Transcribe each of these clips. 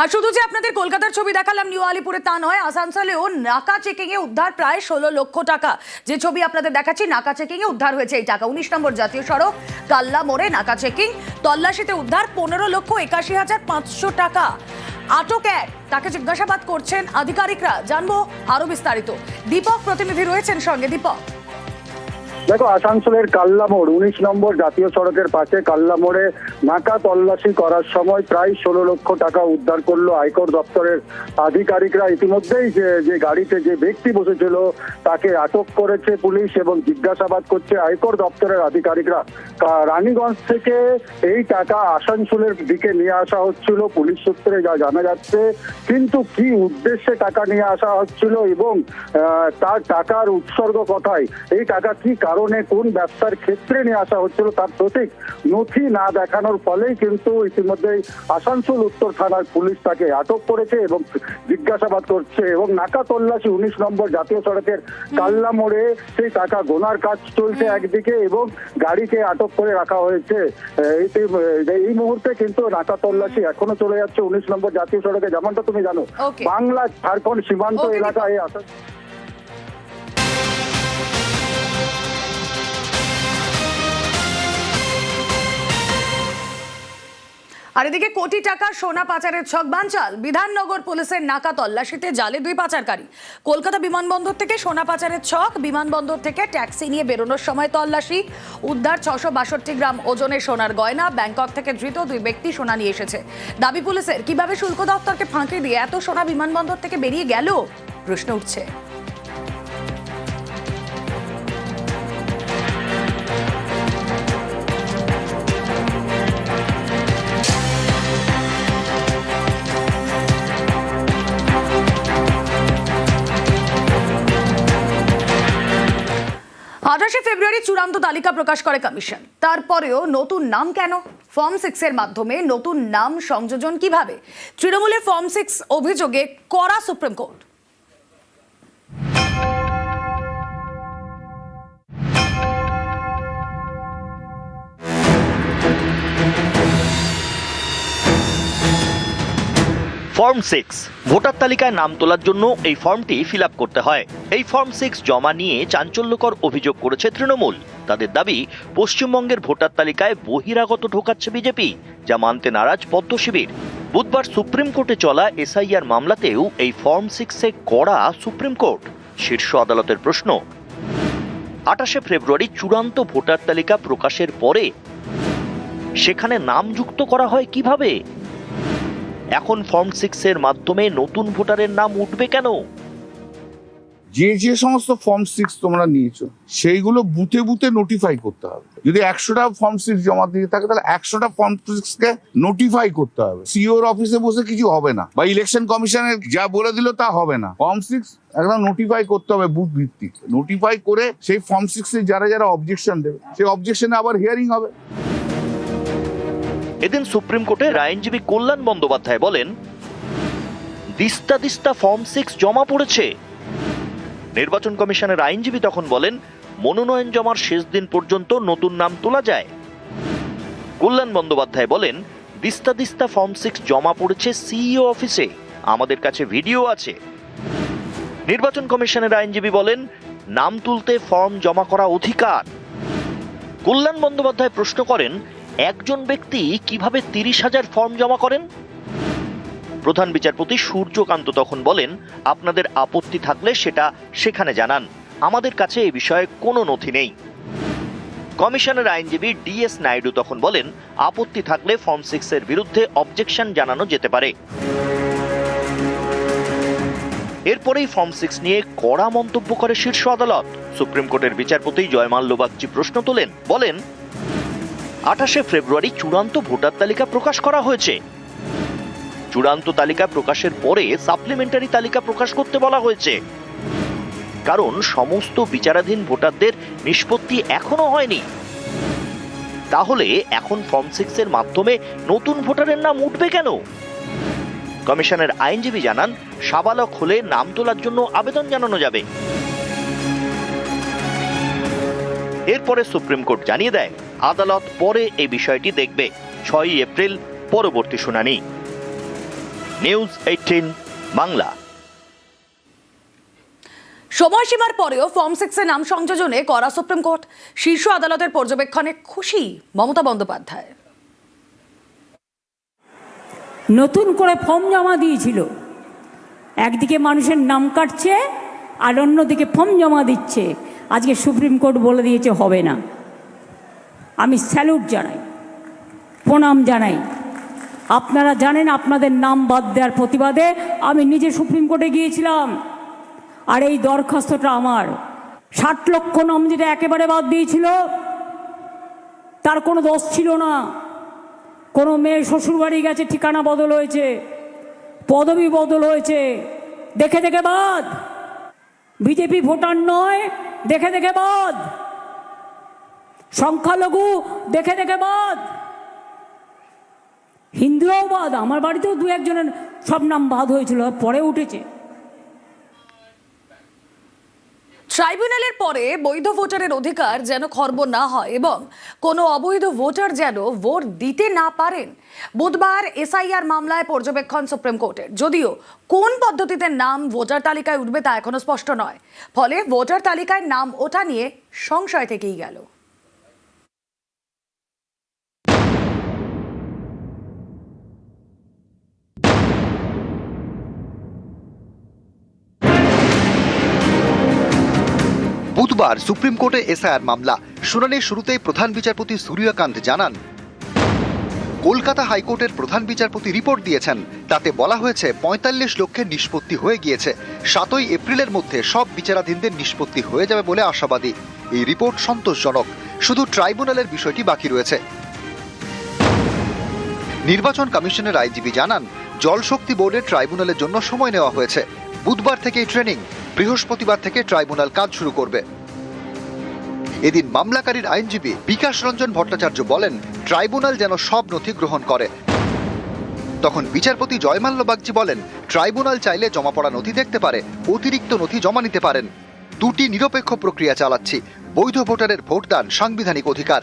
আর শুধু যে আপনাদের কলকাতার ছবি দেখালাম নিউ আলিপুরে তা নয়, আসানসোলেও নাকা চেকিং এ উদ্ধার প্রায় 16 লক্ষ টাকা। যে ছবি আপনাদের দেখাচ্ছি, নাকা চেকিং এ উদ্ধার হয়েছে এই টাকা। 19 নম্বর জাতীয় সড়ক কাল্লা মোড়ে নাকা চেকিং, তল্লাশিতে উদ্ধার 15,81,500 টাকা। আটক এক, তাকে জিজ্ঞাসাবাদ করছেন আধিকারিকরা। জানবো আরো বিস্তারিত। দীপক প্রতিনিধি রয়েছেন সঙ্গে। দীপক, দেখো, আসানসোলের কাল্লা মোড় 19 নম্বর জাতীয় সড়কের পাশে কাল্লা মোড়ে নাকা তল্লাশি করার সময় প্রায় 16 লক্ষ টাকা উদ্ধার করলো আয়কর দপ্তরের আধিকারিকরা। ইতিমধ্যেই যে গাড়িতে যে ব্যক্তি বসেছিল তাকে আটক করেছে পুলিশ এবং জিজ্ঞাসাবাদ করছে আয়কর দপ্তরের আধিকারিকরা। রানীগঞ্জ থেকে এই টাকা আসানসোলের দিকে নিয়ে আসা হচ্ছিল পুলিশ সূত্রে যা জানা যাচ্ছে, কিন্তু কি উদ্দেশ্যে টাকা নিয়ে আসা হচ্ছিল এবং তার টাকার উৎসর্গ কোথায়, এই টাকা কি কারণে কোন ব্যবসার ক্ষেত্রে নিয়ে আসা হচ্ছিল তার সঠিক নথি না দেখানোর ফলেই কিন্তু ইতিমধ্যেই আসানসোল উত্তর থানার পুলিশ তাকে আটক করেছে এবং জিজ্ঞাসাবাদ করছে। এবং নাকা তল্লাশি 19 নম্বর জাতীয় সড়কের কাল্লা মোড়ে সেই টাকা গোনার কাজ চলছে একদিকে এবং গাড়িকে আটক করে রাখা হয়েছে। এই মুহূর্তে কিন্তু নাকা তল্লাশি এখনো চলে যাচ্ছে 19 নম্বর জাতীয় সড়কে। যেমনটা তুমি জানো, বাংলা ঝাড়খণ্ড সীমান্ত এলাকায় আর এদিকে কোটি টাকা সোনা পাচারের ছক বানচাল। বিধাননগর পুলিশের নাকা তল্লাশিতে জালে 2 পাচারকারী। কলকাতা বিমানবন্দর থেকে সোনা পাচারের ছক, বিমানবন্দর থেকে ট্যাক্সি নিয়ে বেরোনোর সময় তল্লাশি। উদ্ধার 662 গ্রাম ওজনের সোনার গয়না। ব্যাংকক থেকে ধৃত 2 ব্যক্তি সোনা নিয়ে এসেছে। দাবি পুলিশের, কিভাবে শুল্ক দপ্তরকে ফাঁকি দিয়ে এত সোনা বিমানবন্দর থেকে বেরিয়ে গেল প্রশ্ন উঠছে। ফেব্রুয়ারি চূড়ান্ত তালিকা প্রকাশ করে কমিশন। তারপরেও নতুন নাম কেন? ফর্ম 6 এর মাধ্যমে নতুন নাম সংযোজন কিভাবে? তৃণমূলের ফর্ম 6 অভিযোগে কড়া সুপ্রিম কোর্ট। ফর্ম 6 ভোটার তালিকায় নাম তোলার জন্য এই ফর্মটি ফিল আপ করতে হয়। এই ফর্ম 6 জমা নিয়ে চাঞ্চল্যকর অভিযোগ করেছে তৃণমূল। তাদের দাবি, পশ্চিমবঙ্গের ভোটার তালিকায় বহিরাগত ঢোকাচ্ছে বিজেপি, যা মানতে নারাজ পদ্ম শিবির। বুধবার সুপ্রিম কোর্টে চলা এসআইআর মামলাতেও এই ফর্ম 6 এ কড়া সুপ্রিম কোর্ট। শীর্ষ আদালতের প্রশ্ন, 28 ফেব্রুয়ারি চূড়ান্ত ভোটার তালিকা প্রকাশের পরে সেখানে নাম যুক্ত করা হয় কিভাবে? এখন ফর্ম 6 এর মাধ্যমে নতুন ভোটারের নাম উঠবে কেন? যে সমস্ত ফর্ম 6 তোমরা নিয়েছো সেইগুলো বুথে বুথে নোটিফাই করতে হবে। যদি 100টা ফর্ম 6 জমা দিয়ে থাকে তাহলে 100টা ফর্ম 6 কে নোটিফাই করতে হবে। সিওর অফিসে বসে কিছু হবে না, বা ইলেকশন কমিশনের যা বলে দিল তা হবে না। ফর্ম 6 একদম নোটিফাই করতে হবে বুথ ভিত্তিক। নোটিফাই করে সেই ফর্ম 6 এ যারা অবজেকশন দেবে সেই অবজেকশনে আবার হিয়ারিং হবে। এদিন সুপ্রিম কোর্টের আইনজীবী কল্যাণ বন্দ্যোপাধ্যায় বলেন, দিস্তা দিস্তা ফর্ম 6 জমা পড়েছে। নির্বাচন কমিশনের আইনজীবী তখন বলেন, মনোনয়ন জমার শেষ দিন পর্যন্ত নতুন নাম তোলা যায়। কল্যাণ বন্দ্যোপাধ্যায় বলেন, দিস্তা দিস্তা ফর্ম 6 জমা পড়েছে সিইও অফিসে, আমাদের কাছে ভিডিও আছে। নির্বাচন কমিশনের আইনজীবী বলেন, নাম তুলতে ফর্ম জমা করা অধিকার। কল্যাণ বন্দ্যোপাধ্যায় প্রশ্ন করেন, একজন ব্যক্তি কিভাবে 30,000 ফর্ম জমা করেন? প্রধান বিচারপতি সূর্যকান্ত তখন বলেন, আপনাদের আপত্তি থাকলে সেটা সেখানে জানান, আমাদের কাছে এই বিষয়ে কোনো নথি নেই। কমিশনের আইনজীবী ডিএস নাইডু তখন বলেন, আপত্তি থাকলে ফর্ম 6 এর বিরুদ্ধে অবজেকশন জানানো যেতে পারে। এরপরেই ফর্ম 6 নিয়ে কড়া মন্তব্য করে শীর্ষ আদালত। সুপ্রিম কোর্টের বিচারপতি জয়মাল্য বাগচি প্রশ্ন তোলেন, বলেন, 28 ফেব্রুয়ারি চূড়ান্ত ভোটার তালিকা প্রকাশ করা হয়েছে। চূড়ান্ত তালিকা প্রকাশের পরে সাপ্লিমেন্টারি তালিকা প্রকাশ করতে বলা হয়েছে, কারণ সমস্ত বিচারাধীন ভোটারদের নিষ্পত্তি এখনো হয়নি। তাহলে এখন ফর্ম 6 এর মাধ্যমে নতুন ভোটারের নাম উঠবে কেন? কমিশনের আইনজীবী জানান, সাবালক হলে নাম তোলার জন্য আবেদন জানানো যাবে। এরপরে সুপ্রিম কোর্ট জানিয়ে দেয়, আদালত পরে এই বিষয়টি দেখবে। 6 এপ্রিল পরবর্তী শুনানি। নিউজ 18 বাংলা। সময়সীমার পরেও ফর্ম 6 এ নাম সংযোজনে করা সুপ্রিম কোর্ট, শীর্ষ আদালতের পর্যবেক্ষণে খুশি মমতা বন্দ্যোপাধ্যায়। নতুন করে ফর্ম জমা দিয়েছিল, একদিকে মানুষের নাম কাটছে আর অন্যদিকে ফর্ম জমা দিচ্ছে। আজকে সুপ্রিম কোর্ট বলে দিয়েছে হবে না। আমি স্যালুট জানাই, প্রণাম জানাই। আপনারা জানেন আপনাদের নাম বাদ দেওয়ার প্রতিবাদে আমি নিজে সুপ্রিম কোর্টে গিয়েছিলাম, আর এই দরখাস্তটা আমার 60 লক্ষ নাম যেটা একেবারে বাদ দিয়েছিল, তার কোনো দোষ ছিল না। কোনো মেয়ে শ্বশুরবাড়ি গেছে, ঠিকানা বদল হয়েছে, পদবি বদল হয়েছে, দেখে দেখে বাদ। বিজেপি ভোটার নয়, দেখে দেখে বাদ। সংখ্যালঘু, দেখে দেখে বাদ। হিন্দুরাও বাদ। আমার বাড়িতেও 2-1 জনের সব নাম বাদ হয়েছিল, পরে উঠেছে। ট্রাইব্যুনালের পরে বৈধ ভোটারের অধিকার যেন খর্ব না হয় এবং কোনো অবৈধ ভোটার যেন ভোট দিতে না পারেন, বুধবার এসআইআর মামলায় পর্যবেক্ষণ সুপ্রিম কোর্টের। যদিও কোন পদ্ধতিতে নাম ভোটার তালিকায় উঠবে তা এখনো স্পষ্ট নয়, ফলে ভোটার তালিকায় নাম ওঠা নিয়ে সংশয় থেকেই গেল। বুধবার সুপ্রিম কোর্টে এসআইআর মামলা শুনানির শুরুতেই প্রধান বিচারপতি সূর্যকান্ত জানান, কলকাতা হাইকোর্টের প্রধান বিচারপতি রিপোর্ট দিয়েছেন। তাতে বলা হয়েছে 45 লক্ষের নিষ্পত্তি হয়ে গিয়েছে। 7ই এপ্রিলের মধ্যে সব বিচারাধীনদের নিষ্পত্তি হয়ে যাবে বলে আশাবাদী। এই রিপোর্ট সন্তোষজনক, শুধু ট্রাইব্যুনালের বিষয়টি বাকি রয়েছে। নির্বাচন কমিশনের আইনজীবী জানান, জলশক্তি বোর্ডের ট্রাইব্যুনালের জন্য সময় নেওয়া হয়েছে। বুধবার থেকেই ট্রেনিং, বৃহস্পতিবার থেকে ট্রাইব্যুনাল কাজ শুরু করবে। এদিন মামলাকারীর আইনজীবী বিকাশ রঞ্জন ভট্টাচার্য বলেন, ট্রাইব্যুনাল যেন সব নথি গ্রহণ করে। তখন বিচারপতি জয়মাল্য বাগচি বলেন, ট্রাইব্যুনাল চাইলে জমা পড়া নথি দেখতে পারে, অতিরিক্ত নথি জমা নিতে পারেন। দুটি নিরপেক্ষ প্রক্রিয়া চালাচ্ছি। বৈধ ভোটারের ভোটদান সাংবিধানিক অধিকার।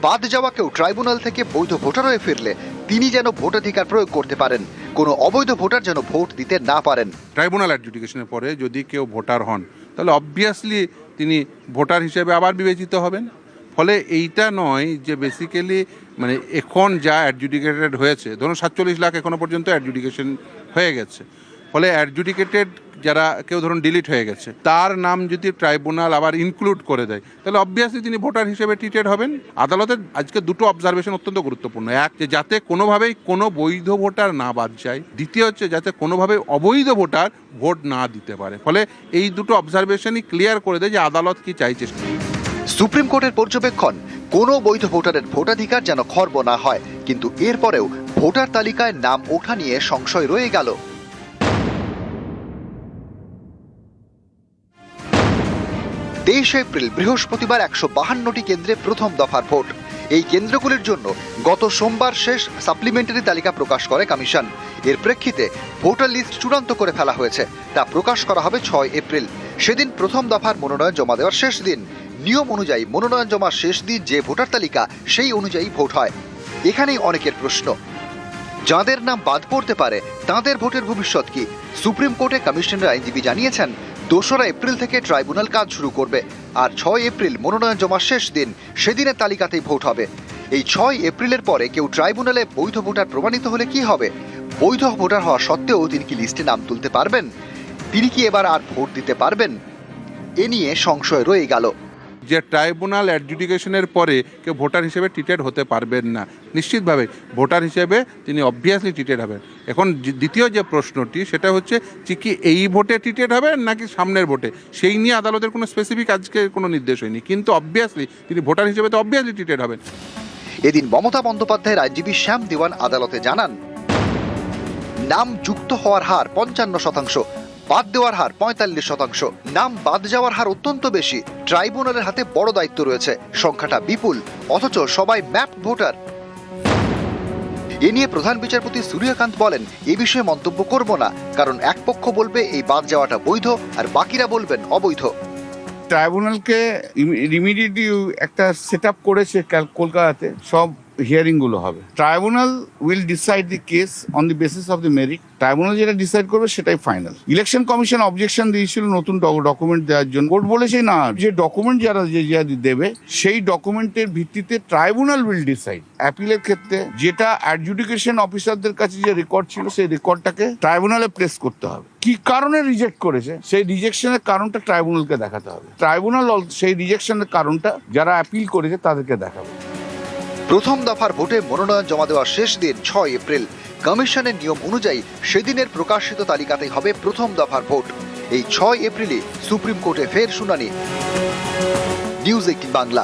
বাদ যাওয়াকেও ট্রাইব্যুনাল থেকে বৈধ ভোটার হয়ে ফিরলে তিনি যেন ভোটাধিকার প্রয়োগ করতে পারেন, কোনো অবৈধ ভোটার যেন ভোট দিতে না পারেন। ট্রাইব্যুনাল অ্যাডজুডিকেশনের পরে যদি কেউ ভোটার হন, তাহলে অবভিয়াসলি তিনি ভোটার হিসেবে আবার বিবেচিত হবেন। ফলে এইটা নয় যে বেসিক্যালি মানে এখন যা অ্যাডজুডিকেটেড হয়েছে, ধরুন 47 লাখ এখনো পর্যন্ত অ্যাডজুডিকেশন হয়ে গেছে। ফলে অ্যাডজুডিকেটেড যারা কেউ ধরুন ডিলিট হয়ে গেছে, তার নাম যদি ট্রাইব্যুনাল আবার ইনক্লুড করে দেয়, তাহলে অবভিয়াসলি তিনি ভোটার হিসেবে ট্রিটেড হবেন। আদালতের আজকে দুটো অবজারভেশন অত্যন্ত গুরুত্বপূর্ণ। এক, যে যাতে কোনোভাবেই কোনো বৈধ ভোটার না বাদ যায়। দ্বিতীয় হচ্ছে যাতে কোনোভাবেই অবৈধ ভোটার ভোট না দিতে পারে। ফলে এই দুটো অবজারভেশনই ক্লিয়ার করে দেয় যে আদালত কি চাইছে। সুপ্রিম কোর্টের পর্যবেক্ষণ, কোনো বৈধ ভোটারের ভোটাধিকার যেন খর্ব না হয়। কিন্তু এরপরেও ভোটার তালিকায় নাম ওঠা নিয়ে সংশয় রয়ে গেল। 23 এপ্রিল বৃহস্পতিবার 152টি কেন্দ্রে প্রথম দফার ভোট। এই কেন্দ্রগুলির জন্য গত সোমবার শেষ সাপ্লিমেন্টারি তালিকা প্রকাশ করে কমিশন। এর প্রেক্ষিতে ভোটার লিস্ট চূড়ান্ত করে ফেলা হয়েছে। তা প্রকাশ করা হবে 6 এপ্রিল। সেদিন প্রথম দফার মনোনয়ন জমা দেওয়ার শেষ দিন। নিয়ম অনুযায়ী মনোনয়ন জমার শেষ দিন যে ভোটার তালিকা, সেই অনুযায়ী ভোট হয়। এখানেই অনেকের প্রশ্ন, যাদের নাম বাদ পড়তে পারে তাদের ভোটের ভবিষ্যৎ কি? সুপ্রিম কোর্টে কমিশনের আইনজীবী জানিয়েছেন, 2রা এপ্রিল থেকে ট্রাইব্যুনাল কাজ শুরু করবে। আর 6 এপ্রিল মনোনয়ন জমার শেষ দিন, সেদিনের তালিকাতেই ভোট হবে। এই 6 এপ্রিলের পরে কেউ ট্রাইব্যুনালে বৈধ ভোটার প্রমাণিত হলে কি হবে? বৈধ ভোটার হওয়া সত্ত্বেও তিনি কি লিস্টে নাম তুলতে পারবেন? তিনি কি এবার আর ভোট দিতে পারবেন? এ নিয়ে সংশয় রয়ে গেল। যে ট্রাইব্যুনাল অ্যাডজুডিকেশনের পরে কেউ ভোটার হিসেবে ট্রিটেড হতে পারবেন না, নিশ্চিতভাবে ভোটার হিসেবে তিনি অবভিয়াসলি ট্রিটেড হবেন। এখন দ্বিতীয় যে প্রশ্নটি, সেটা হচ্ছে যে কি এই ভোটে ট্রিটেড হবেন নাকি সামনের ভোটে, সেই নিয়ে আদালতের কোনো স্পেসিফিক আজকে কোনো নির্দেশ হয়নি। কিন্তু অবভিয়াসলি তিনি ভোটার হিসেবে তো অবভিয়াসলি ট্রিটেড হবেন। এদিন মমতা বন্দ্যোপাধ্যায়ের আইনজীবী শ্যাম দেওয়ান আদালতে জানান, নাম যুক্ত হওয়ার হার 55%, বাদ দেওয়ার হার 45%। নাম বাদ যাওয়ার হার অত্যন্ত বেশি। ট্রাইব্যুনালের হাতে বড় দায়িত্ব রয়েছে, সংখ্যাটা বিপুল, অথচ সবাই ম্যাপ ভোটার। এ নিয়ে প্রধান বিচারপতি সূর্যকান্ত বলেন, এ বিষয়ে মন্তব্য করব না, কারণ এক পক্ষ বলবে এই বাদ যাওয়াটা বৈধ আর বাকিরা বলবেন অবৈধ। ট্রাইব্যুনালকে ইমিডিয়েটলি একটা সেট আপ করেছে কলকাতাতে, সব হিয়ারিং গুলো হবে। Tribunal will decide the case on the basis of the merit. Tribunal যেটা ডিসাইড করবে সেটাই ফাইনাল। ইলেকশন কমিশন অবজেকশন দিয়েছিল নতুন ডকুমেন্ট দেওয়ার জন্য। কোর্ট বলেছে না, যে ডকুমেন্ট যারা দেবে সেই ডকুমেন্টের ভিত্তিতে ট্রাইব্যুনাল উইল ডিসাইড। অ্যাপিলের ক্ষেত্রে যেটা অ্যাডজুডিকেশন অফিসারদের কাছে যে রেকর্ড ছিল সেই রেকর্ডটাকে ট্রাইব্যুনালে প্লেস করতে হবে। কি কারণে রিজেক্ট করেছে সেই রিজেকশনের কারণটা ট্রাইব্যুনালকে দেখাতে হবে। ট্রাইব্যুনাল সেই রিজেকশনের কারণটা যারা অ্যাপিল করেছে তাদেরকে দেখাবে। প্রথম দফার ভোটে মনোনয়ন জমা দেওয়ার শেষ দিন 6 এপ্রিল। কমিশনের নিয়ম অনুযায়ী সেদিনের প্রকাশিত তালিকাতেই হবে প্রথম দফার ভোট। এই 6 এপ্রিলে সুপ্রিম কোর্টে ফের শুনানি। নিউজ 18 বাংলা।